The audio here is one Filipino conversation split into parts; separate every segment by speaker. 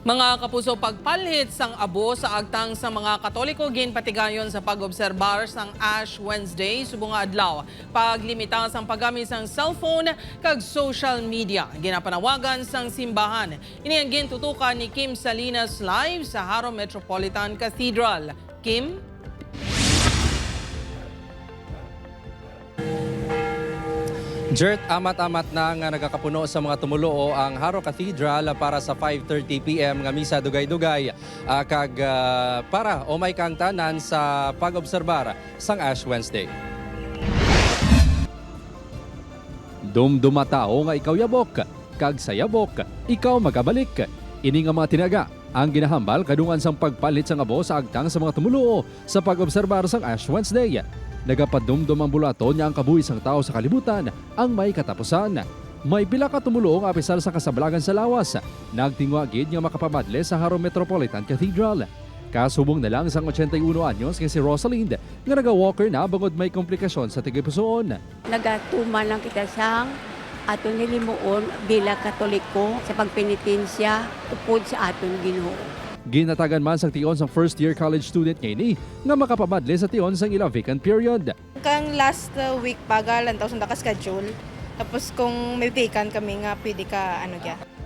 Speaker 1: Mga kapuso, pagpalhit sang abo sa agtang sa mga Katoliko ginpatigayon sa pag-obserbar sang Ash Wednesday subong nga adlaw. Paglimita sang paggamit sang cellphone kag social media. Ginapanawagan sang simbahan. Ini ang gintutukan ni Kim Salinas live sa Haro Metropolitan Cathedral. Kim?
Speaker 2: Jert, amat-amat na nga nagakapuno sa mga tumuluo ang Haro Cathedral para sa 5:30 PM nga misa dugay-dugay para umay kang tanan sa pag-obserbar sang Ash Wednesday. Dumduma tao nga ikaw yabok, kag sa yabok, ikaw magabalik. Ini nga mga tinaga ang ginahambal kadungan sang pagpalit sang abo sa agtang sa mga tumuluo sa pag-obserbar sang Ash Wednesday. Nagapadumdum ang bulaton niya ang kabuhi sang tao sa kalibutan ang may katapusan. May pila ka tumuluong apisal sa kasabalagan sa lawas. Nagtingwa gid nga makapamadle sa Haro Metropolitan Cathedral. Kasubong na lang sang 81 anyos nga si Rosalind nga naga-walker na bangod may komplikasyon sa tigipusoon.
Speaker 3: Nagatuman lang kita sang aton nilimuon bila Katoliko sa pagpenitensya upod sa aton Ginoo.
Speaker 2: Ginatagan man sang tion sang first-year college student ngayon nga makapamadle sa tion sang ila vacant period.
Speaker 4: Kang last week paga lang taon sa schedule. Tapos kung may vacant kami nga pwede ka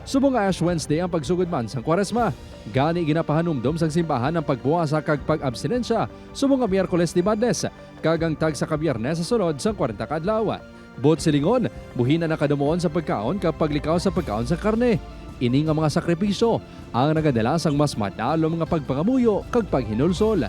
Speaker 2: Subong Ash Wednesday ang pagsugod man sang Kwaresma. Gani ginapahanumdom sang simbahan ang pagbuwasa kag pag-abstinensya subong nga Miyerkules di Madles kag ang tag sa Biyernes sa sunod sang 40 ka adlaw. Bot silingon, buhina na kadamuon sa pagkaon kag paglikaw sa pagkaon sa karne. Ini nga mga sakripisyo ang nagadala sang mas madalo mga pagpangamuyo kag paghinulsol.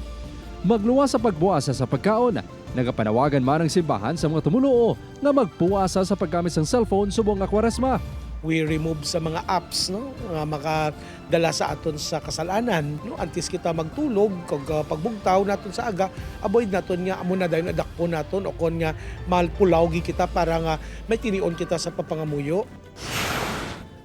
Speaker 2: Magluwas sa pagbuwasa sa pagkaon, nagapanawagan man ang simbahan sa mga tumuluo na magpuwasa sa paggamit ng cellphone subong nga Kwaresma.
Speaker 5: We remove sa mga apps nga makadala sa aton sa kasalanan antes kita magtulog kag pagbugtaw naton sa aga avoid naton nga amo na dayon adakpo naton o kon nga malpulaw kita para nga may tinion kita sa papangamuyo.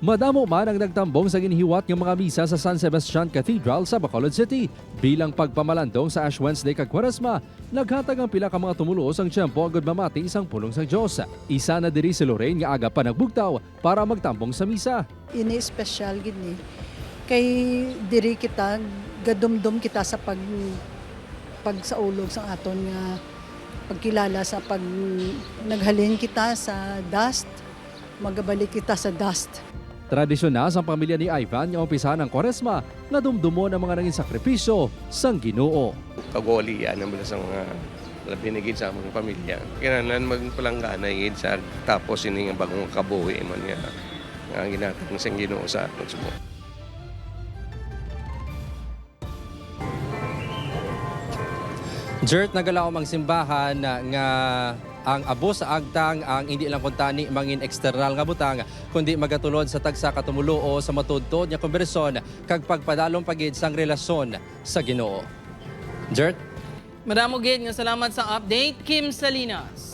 Speaker 2: Madamo man ang nagtambong sa ginhiwat ng mga misa sa San Sebastian Cathedral sa Bacolod City. Bilang pagpamalandong sa Ash Wednesday kag Kwaresma, naghatag ang pila ka mga tumuluo sang tiyempo agad mamati isang pulong sa Diyos. Isa na diri si Lorraine nga aga pa nagbugtaw para magtambong sa misa.
Speaker 6: Ini special gid ni. Kay diri kita gadumdum kita sa pagsaulog sang aton nga pagkilala sa pag naghalin kita sa dust, magabalik kita sa dust.
Speaker 2: Tradisyon na sa pamilya ni Ivan nga umpisa ng Kwaresma na dumdumo ng mga nanging sakripisyo sang Ginoo.
Speaker 7: Pag-uolian naman sa mga binigid sa mga pamilya. Kailangan magpalanggana yun sa tapos ini nga bagong kabuhi man nga ginatang sang Ginoo sa aton subo.
Speaker 2: Jert, nagalaom ang simbahan nga ang abo sa agtang ang hindi lang kuntani mangin external nga butang kundi magatulod sa tagsa katumuluo sa matudtod nga konbersyon kag pagpadalong pagid sang relasyon sa Ginoo. Jert?
Speaker 1: Madamo gid nga salamat sa update, Kim Salinas.